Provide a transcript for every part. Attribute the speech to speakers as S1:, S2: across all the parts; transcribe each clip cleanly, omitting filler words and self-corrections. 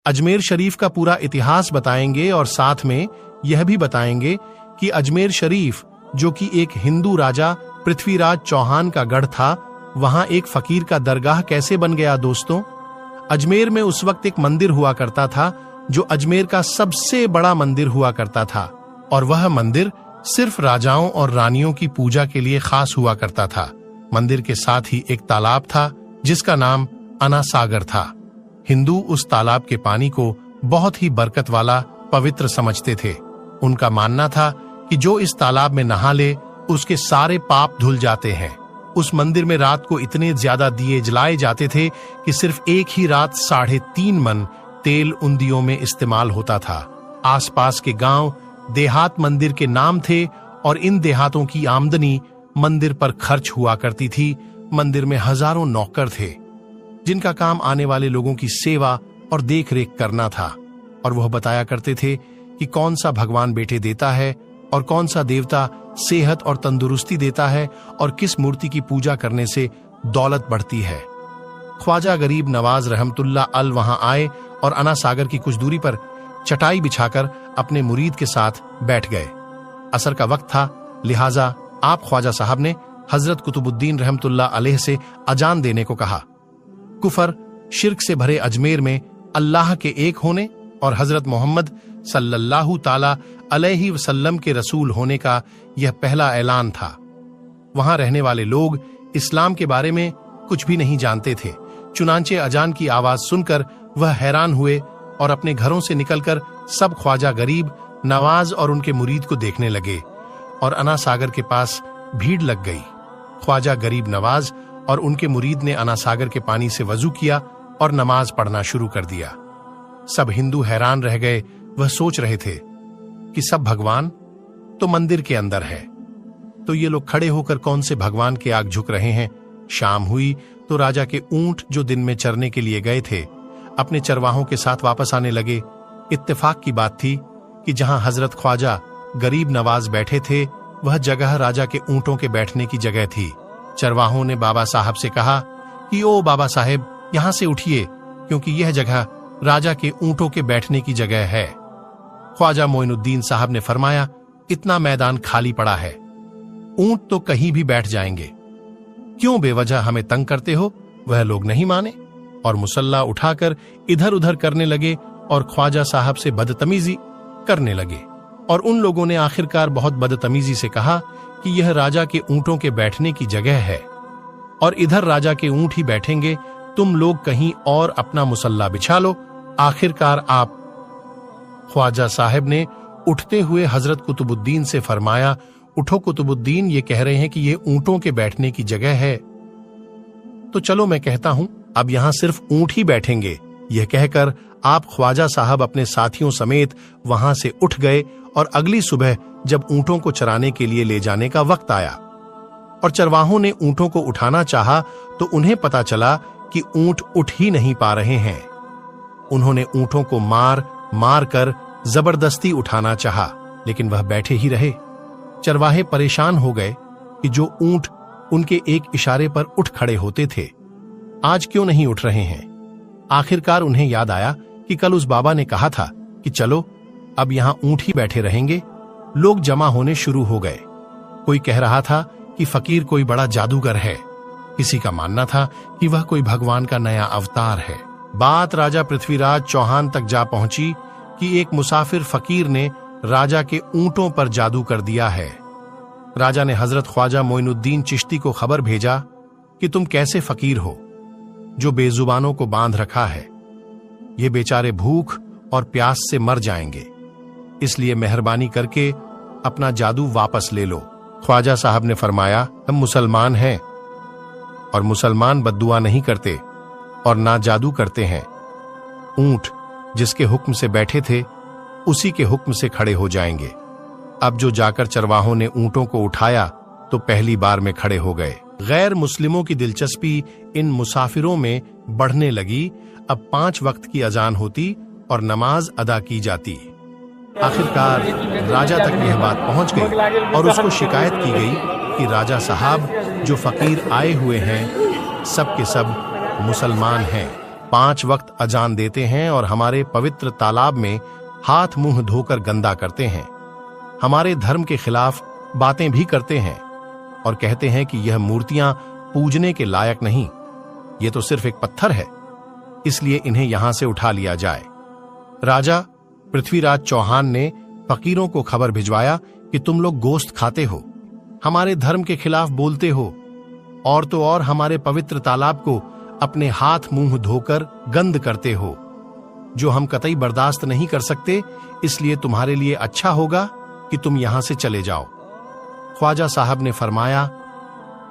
S1: अजमेर शरीफ का पूरा इतिहास बताएंगे और साथ में यह भी बताएंगे कि अजमेर शरीफ, जो कि एक हिंदू राजा पृथ्वीराज चौहान का गढ़ था, वहां एक फकीर का दरगाह कैसे बन गया। दोस्तों, अजमेर में उस वक्त एक मंदिर हुआ करता था जो अजमेर का सबसे बड़ा मंदिर हुआ करता था, और वह मंदिर सिर्फ राजाओं और रानियों की पूजा के लिए खास हुआ करता था। मंदिर के साथ ही एक तालाब था जिसका नाम अना सागर था। हिंदू उस तालाब के पानी को बहुत ही बरकत वाला, पवित्र समझते थे। उनका मानना था कि जो इस तालाब में नहा ले उसके सारे पाप धुल जाते हैं। उस मंदिर में रात को इतने ज्यादा दिए जलाए जाते थे कि सिर्फ एक ही रात 3.5 मन तेल उन दियों में इस्तेमाल होता था। आसपास के गांव देहात मंदिर के नाम थे और इन देहातों की आमदनी मंदिर पर खर्च हुआ करती थी। मंदिर में हजारों नौकर थे जिनका काम आने वाले लोगों की सेवा और देख रेख करना था, और वह बताया करते थे कि कौन सा भगवान बेटे देता है और कौन सा देवता सेहत और तंदुरुस्ती देता है और किस मूर्ति की पूजा करने से दौलत बढ़ती है। ख्वाजा गरीब नवाज रहमतुल्लाह अल वहां आए और अना सागर की कुछ दूरी पर चटाई बिछाकर अपने मुरीद के साथ बैठ गए। असर का वक्त था, लिहाजा आप ख्वाजा साहब ने हजरत कुतुबुद्दीन रहमतुल्लाह अलैह से अजान देने को कहा। कुफर शिर्क से भरे अजमेर में अल्लाह के एक होने और हजरत मोहम्मद सल्लल्लाहु ताला अलैहि वसल्लम के रसूल होने का यह पहला ऐलान था। वहां रहने वाले लोग इस्लाम के बारे में कुछ भी नहीं जानते थे। चुनांचे अजान की आवाज सुनकर वह हैरान हुए और अपने घरों से निकलकर सब ख्वाजा गरीब नवाज और उनके मुरीद को देखने लगे, और अना सागर के पास भीड़ लग गई। ख्वाजा गरीब नवाज और उनके मुरीद ने अना सागर के पानी से वजू किया और नमाज पढ़ना शुरू कर दिया। सब हिंदू हैरान रह गए। वह सोच रहे थे कि सब भगवान तो मंदिर के अंदर है, तो ये लोग खड़े होकर कौन से भगवान के आग झुक रहे हैं। शाम हुई तो राजा के ऊंट जो दिन में चरने के लिए गए थे अपने चरवाहों के साथ वापस आने लगे। इत्तेफाक की बात थी कि जहां हजरत ख्वाजा गरीब नवाज बैठे थे वह जगह राजा के ऊंटों के बैठने की जगह थी। चरवाहों ने बाबा साहब से कहा कि ओ बाबा साहेब, यहां से उठिए, क्योंकि यह जगह राजा के ऊंटों के बैठने की जगह है। ख्वाजा मोइनुद्दीन साहब ने फरमाया, इतना मैदान खाली पड़ा है, ऊंट तो कहीं भी बैठ जाएंगे, क्यों बेवजह हमें तंग करते हो। वह लोग नहीं माने और मुसल्ला उठाकर इधर उधर करने लगे और ख्वाजा साहब से बदतमीजी करने लगे, और उन लोगों ने आखिरकार बहुत बदतमीजी से कहा कि यह राजा के ऊंटों के बैठने की जगह है और इधर राजा के ऊंट ही बैठेंगे, तुम लोग कहीं और अपना मुसल्ला बिछा लो। आखिरकार आप ख्वाजा साहब ने उठते हुए हजरत कुतुबुद्दीन से फरमाया, उठो कुतुबुद्दीन, ये कह रहे हैं कि ये ऊंटों के बैठने की जगह है, तो चलो मैं कहता हूं अब यहां सिर्फ ऊंट ही बैठेंगे। यह कहकर आप ख्वाजा साहब अपने साथियों समेत वहां से उठ गए, और अगली सुबह जब ऊंटों को चराने के लिए ले जाने का वक्त आया और चरवाहों ने ऊंटों को उठाना चाहा तो उन्हें पता चला कि ऊंट उठ ही नहीं पा रहे हैं। उन्होंने ऊंटों को मार मार कर जबरदस्ती उठाना चाहा, लेकिन वह बैठे ही रहे। चरवाहे परेशान हो गए कि जो ऊंट उनके एक इशारे पर उठ खड़े होते थे आज क्यों नहीं उठ रहे हैं। आखिरकार उन्हें याद आया कि कल उस बाबा ने कहा था कि चलो अब यहां ऊंट ही बैठे रहेंगे। लोग जमा होने शुरू हो गए। कोई कह रहा था कि फकीर कोई बड़ा जादूगर है, किसी का मानना था कि वह कोई भगवान का नया अवतार है। बात राजा पृथ्वीराज चौहान तक जा पहुंची कि एक मुसाफिर फकीर ने राजा के ऊंटों पर जादू कर दिया है। राजा ने हजरत ख्वाजा मोइनुद्दीन चिश्ती को खबर भेजा कि तुम कैसे फकीर हो जो बेजुबानों को बांध रखा है, ये बेचारे भूख और प्यास से मर जाएंगे, इसलिए मेहरबानी करके अपना जादू वापस ले लो। ख्वाजा साहब ने फरमाया, हम मुसलमान हैं और मुसलमान बद्दुआ नहीं करते और ना जादू करते हैं। ऊंट जिसके हुक्म से बैठे थे उसी के हुक्म से खड़े हो जाएंगे। अब जो जाकर चरवाहों ने ऊंटों को उठाया तो पहली बार में खड़े हो गए। गैर मुस्लिमों की दिलचस्पी इन मुसाफिरों में बढ़ने लगी। अब 5 वक्त की अजान होती और नमाज अदा की जाती। आखिरकार राजा तक यह बात पहुंच गई और उसको शिकायत की गई कि राजा साहब जो फकीर आए हुए हैं सब के सब मुसलमान हैं। 5 वक्त अजान देते हैं और हमारे पवित्र तालाब में हाथ मुंह धोकर गंदा करते हैं, हमारे धर्म के खिलाफ बातें भी करते हैं और कहते हैं कि यह मूर्तियां पूजने के लायक नहीं, ये तो सिर्फ एक पत्थर है, इसलिए इन्हें यहां से उठा लिया जाए। राजा पृथ्वीराज चौहान ने फकीरों को खबर भिजवाया कि तुम लोग गोश्त खाते हो, हमारे धर्म के खिलाफ बोलते हो और तो और हमारे पवित्र तालाब को अपने हाथ मुंह धोकर गंद करते हो, जो हम कतई बर्दाश्त नहीं कर सकते, इसलिए तुम्हारे लिए अच्छा होगा कि तुम यहां से चले जाओ। ख्वाजा साहब ने फरमाया,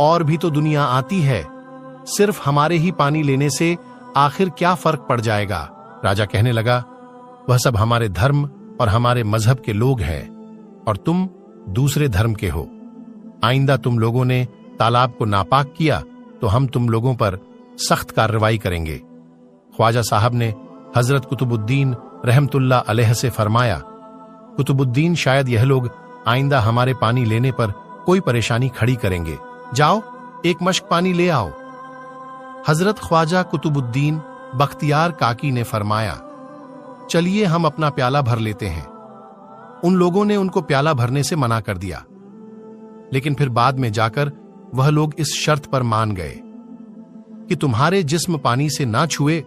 S1: और भी तो दुनिया आती है, सिर्फ हमारे ही पानी लेने से आखिर क्या फर्क पड़ जाएगा। राजा कहने लगा, वह सब हमारे धर्म और हमारे मजहब के लोग हैं और तुम दूसरे धर्म के हो। आइंदा तुम लोगों ने तालाब को नापाक किया तो हम तुम लोगों पर सख्त कार्रवाई करेंगे। ख्वाजा साहब ने हजरत कुतुबुद्दीन रहमतुल्लाह अलैह से फरमाया, कुतुबुद्दीन शायद यह लोग आइंदा हमारे पानी लेने पर कोई परेशानी खड़ी करेंगे, जाओ एक मश्क पानी ले आओ। हजरत ख्वाजा कुतुबुद्दीन बख्तियार काकी ने फरमाया, चलिए हम अपना प्याला भर लेते हैं। उन लोगों ने उनको प्याला भरने से मना कर दिया, लेकिन फिर बाद में जाकर वह लोग इस शर्त पर मान गए कि तुम्हारे जिस्म पानी से ना छुए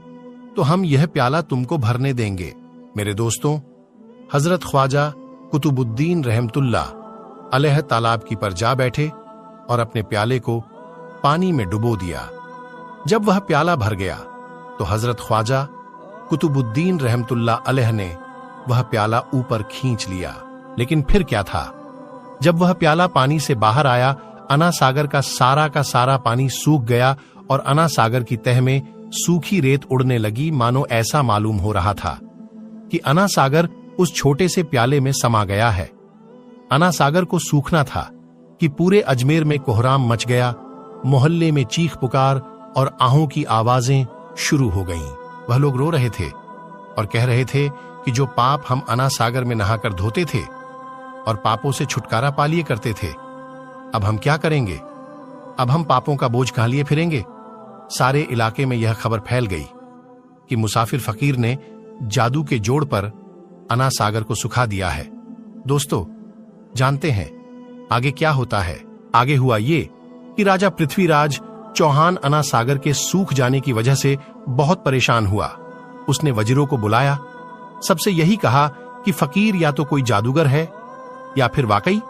S1: तो हम यह प्याला तुमको भरने देंगे। मेरे दोस्तों, हजरत ख्वाजा कुतुबुद्दीन रहमतुल्लाह अलैह तालाब की पर जा बैठे और अपने प्याले को पानी में डुबो दिया। जब वह प्याला भर गया तो हजरत ख्वाजा कुतुबुद्दीन रहमतुल्लाह अलैह ने वह प्याला ऊपर खींच लिया। लेकिन फिर क्या था, जब वह प्याला पानी से बाहर आया, अना सागर का सारा पानी सूख गया और अना सागर की तह में सूखी रेत उड़ने लगी। मानो ऐसा मालूम हो रहा था कि अना सागर उस छोटे से प्याले में समा गया है। अना सागर को सूखना था कि पूरे अजमेर में कोहराम मच गया, मोहल्ले में चीख पुकार और आहों की आवाजें शुरू हो गईं। वह लोग रो रहे थे और कह रहे थे कि जो पाप हम अना सागर में नहाकर धोते थे और पापों से छुटकारा पा लिए करते थे, अब हम क्या करेंगे? अब हम पापों का बोझ कहां लिए फिरेंगे? सारे इलाके में यह खबर फैल गई कि मुसाफिर फकीर ने जादू के जोड़ पर अना सागर को सुखा दिया है। दोस्तों, जानते हैं आगे क्या होता है? आगे हुआ ये कि राजा पृथ्वीराज चौहान अना सागर के सूख जाने की वजह से बहुत परेशान हुआ। उसने वजीरों को बुलाया, सबसे यही कहा कि फकीर या तो कोई जादूगर है या फिर वाकई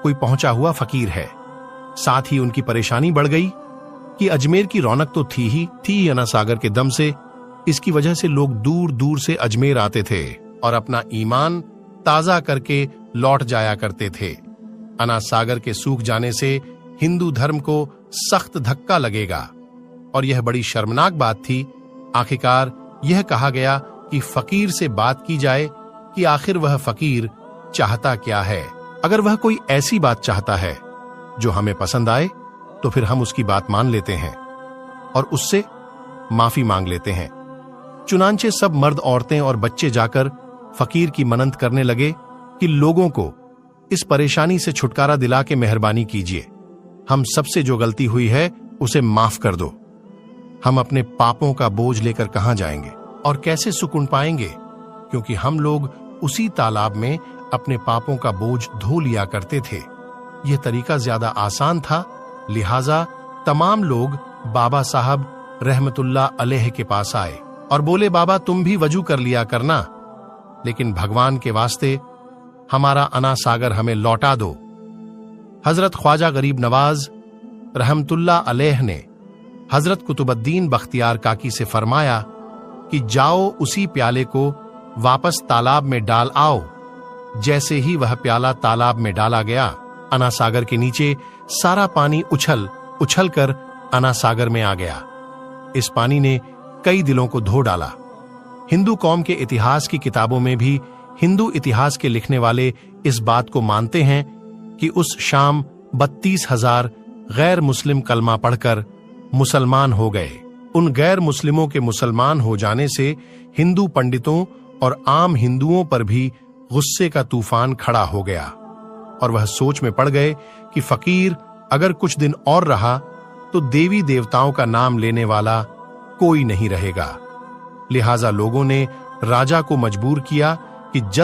S1: कोई पहुंचा हुआ फकीर है। साथ ही उनकी परेशानी बढ़ गई कि अजमेर की रौनक तो थी अना सागर के दम से। इसकी वजह से लोग दूर दूर से अजमेर आते थे और अपना ईमान ताजा करके लौट जाया करते थे। अना सागर के सूख जाने से हिंदू धर्म को सख्त धक्का लगेगा और यह बड़ी शर्मनाक बात थी। आखिरकार यह कहा गया कि फकीर से बात की जाए कि आखिर वह फकीर चाहता क्या है। अगर वह कोई ऐसी बात चाहता है जो हमें पसंद आए तो फिर हम उसकी बात मान लेते हैं और उससे माफी मांग लेते हैं। चुनांचे सब मर्द, औरतें और बच्चे जाकर फकीर की मन्नत करने लगे कि लोगों को इस परेशानी से छुटकारा दिला के मेहरबानी कीजिए, हम सबसे जो गलती हुई है उसे माफ कर दो। हम अपने पापों का बोझ लेकर कहां जाएंगे और कैसे सुकून पाएंगे, क्योंकि हम लोग उसी तालाब में अपने पापों का बोझ धो लिया करते थे। यह तरीका ज्यादा आसान था, लिहाजा तमाम लोग बाबा साहब रहमतुल्लाह अलैह के पास आए और बोले, बाबा तुम भी वजू कर लिया करना, लेकिन भगवान के वास्ते हमारा अना सागर हमें लौटा दो। हजरत ख्वाजा गरीब नवाज रहमतुल्लाह अलैह ने हजरत कुतुबुद्दीन बख्तियार काकी से फरमाया कि जाओ उसी प्याले को वापस तालाब में डाल आओ। जैसे ही वह प्याला तालाब में डाला गया, अना सागर के नीचे सारा पानी उछल कर अना सागर में आ गया। इस पानी ने कई दिलों को धो डाला। हिंदू कौम के इतिहास की किताबों में भी हिंदू इतिहास के लिखने वाले इस बात को मानते हैं कि उस शाम 32,000 गैर मुस्लिम कलमा पढ़कर मुसलमान हो गए। उन गैर मुस्लिमों के मुसलमान हो जाने से हिंदू पंडितों और आम हिंदुओं पर भी गुस्से का तूफान खड़ा हो गया और वह सोच में पड़ गए कि फकीर अगर कुछ दिन और रहा तो देवी देवताओं का नाम लेने वाला कोई नहीं रहेगा। लिहाजा लोगों ने राजा को मजबूर किया कि